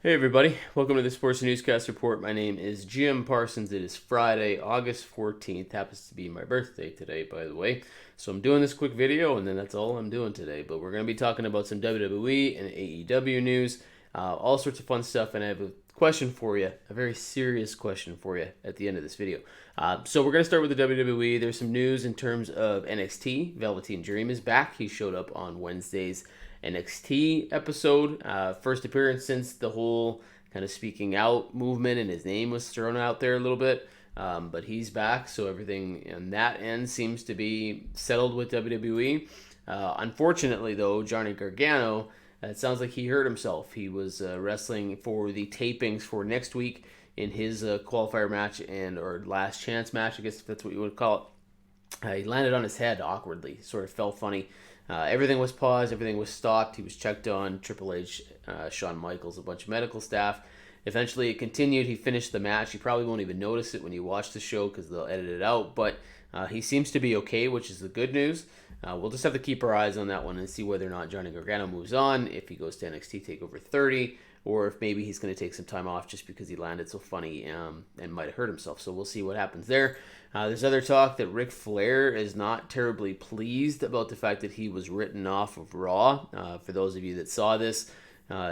Hey everybody, welcome to the Sports Newscast Report. My name is Jim Parsons. It is Friday, August 14th. Happens to be my birthday today, by the way. So I'm doing this quick video, and then that's all I'm doing today. But we're going to be talking about some WWE and AEW news, all sorts of fun stuff, and I have a question for you, a very serious question for you at the end of this video. So we're going to start with the WWE. There's some news in terms of NXT. Velveteen Dream is back. He showed up on Wednesday's NXT episode, first appearance since the whole kind of speaking out movement, and his name was thrown out there a little bit, but he's back, so everything on that end seems to be settled with WWE. Unfortunately though, Johnny Gargano, it sounds like he hurt himself. He was wrestling for the tapings for next week in his qualifier match or last chance match, I guess if that's what you would call it. He landed on his head awkwardly, sort of fell funny. Everything was paused, everything was stopped. He was checked on. Triple H, Shawn Michaels, a bunch of medical staff. Eventually it continued. He finished the match. You probably won't even notice it when you watch the show because they'll edit it out, but he seems to be okay, which is the good news. We'll just have to keep our eyes on that one and see whether or not Johnny Gargano moves on, if he goes to NXT TakeOver 30, or if maybe he's going to take some time off just because he landed so funny and might have hurt himself. So we'll see what happens there. There's other talk that Ric Flair is not terribly pleased about the fact that he was written off of Raw. For those of you that saw this,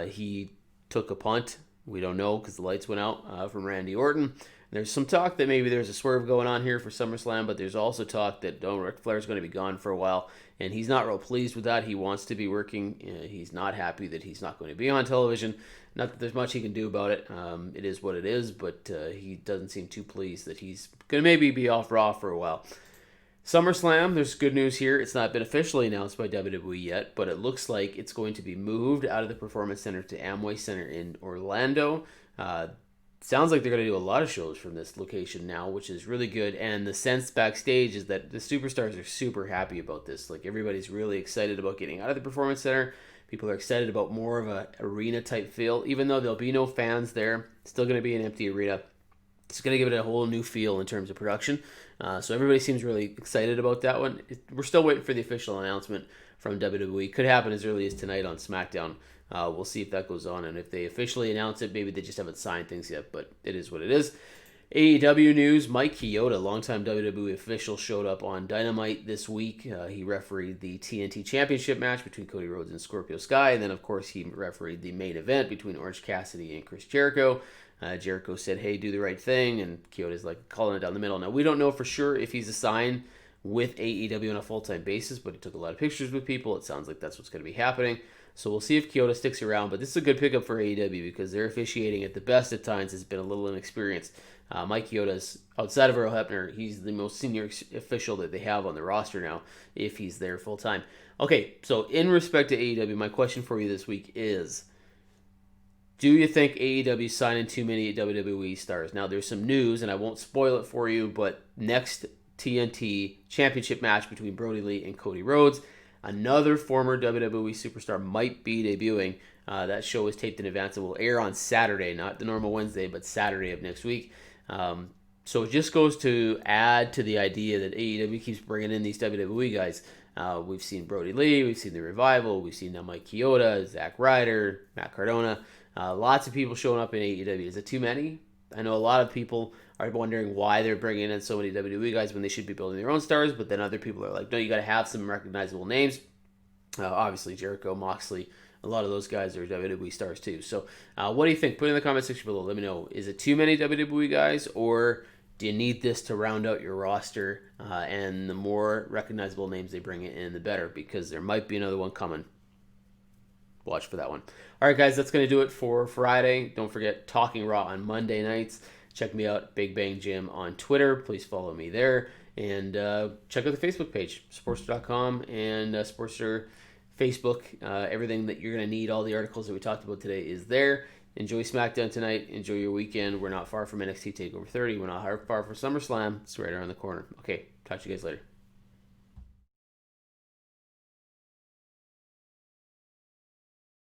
he took a punt. We don't know because the lights went out from Randy Orton. There's some talk that maybe there's a swerve going on here for SummerSlam, but there's also talk that Ric Flair's going to be gone for a while, and he's not real pleased with that. He wants to be working. He's not happy that he's not going to be on television. Not that there's much he can do about it. It is what it is, but he doesn't seem too pleased that he's going to maybe be off Raw for a while. SummerSlam, there's good news here. It's not been officially announced by WWE yet, but it looks like it's going to be moved out of the Performance Center to Amway Center in Orlando. Sounds like they're going to do a lot of shows from this location now, which is really good. And the sense backstage is that the superstars are super happy about this. Like, everybody's really excited about getting out of the Performance Center. People are excited about more of a arena type feel, even though there'll be no fans there. It's still going to be an empty arena. It's going to give it a whole new feel in terms of production. So everybody seems really excited about that one. We're still waiting for the official announcement from WWE. Could happen as early as tonight on SmackDown. We'll see if that goes on, and if they officially announce it, maybe they just haven't signed things yet, but it is what it is. AEW news, Mike Chioda, longtime WWE official, showed up on Dynamite this week. He refereed the TNT Championship match between Cody Rhodes and Scorpio Sky, and then, of course, he refereed the main event between Orange Cassidy and Chris Jericho. Jericho said, hey, do the right thing, and Chioda's like calling it down the middle. Now, we don't know for sure if he's assigned with AEW on a full-time basis, but he took a lot of pictures with people. It sounds like that's what's going to be happening. So we'll see if Chioda sticks around, but this is a good pickup for AEW because their officiating at the best at times has been a little inexperienced. Mike Chioda's, outside of Earl Hebner, he's the most senior official that they have on the roster now, if he's there full-time. Okay, so in respect to AEW, my question for you this week is, do you think AEW signing too many WWE stars? Now, there's some news, and I won't spoil it for you, but next TNT Championship match between Brody Lee and Cody Rhodes, another former WWE superstar might be debuting. That show is taped in advance and will air on Saturday, not the normal Wednesday, but Saturday of next week. So it just goes to add to the idea that AEW keeps bringing in these WWE guys. We've seen Brody Lee, we've seen The Revival, we've seen now Mike Chioda, Zack Ryder, Matt Cardona. Lots of people showing up in AEW. Is it too many? I know a lot of people are wondering why they're bringing in so many WWE guys when they should be building their own stars, but then other people are like, no, you got to have some recognizable names. Obviously, Jericho, Moxley, a lot of those guys are WWE stars too. So what do you think? Put it in the comment section below. Let me know. Is it too many WWE guys, or do you need this to round out your roster? And the more recognizable names they bring in, the better, because there might be another one coming. Watch for that one. All right, guys, that's going to do it for Friday. Don't forget Talking Raw on Monday nights. Check me out, Big Bang Jim, on Twitter. Please follow me there. And check out the Facebook page, Sportster.com and Sportster Facebook. Everything that you're going to need, all the articles that we talked about today is there. Enjoy SmackDown tonight. Enjoy your weekend. We're not far from NXT TakeOver 30. We're not far from SummerSlam. It's right around the corner. Okay, talk to you guys later.